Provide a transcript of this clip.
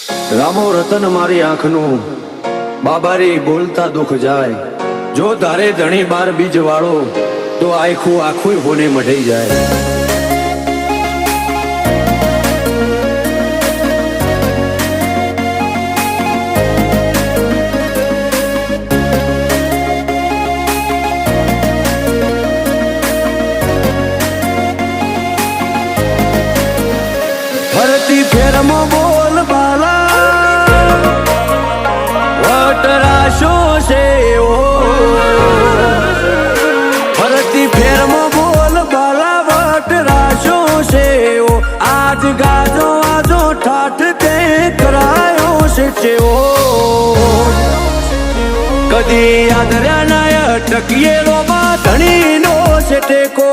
રામો રતન મારી આંખનું બાબારી બોલતા દુઃખ જાય, જો તારે ધણી બાર બીજ વાળો તો આખું આખું હોને મઢી જાય. ફરતી ફેરમાં બોલ બાલા વટરાશો છે ઓ, ફરતી ફેરમાં બોલ બાલા વટરાશો છે ઓ, આજ ગાજો આજો ઠાઠ તે કરાયો છે ચેવો, કદી આદર્યા નાય ટકીએ રોમાં ધણીનો છે ટેકો.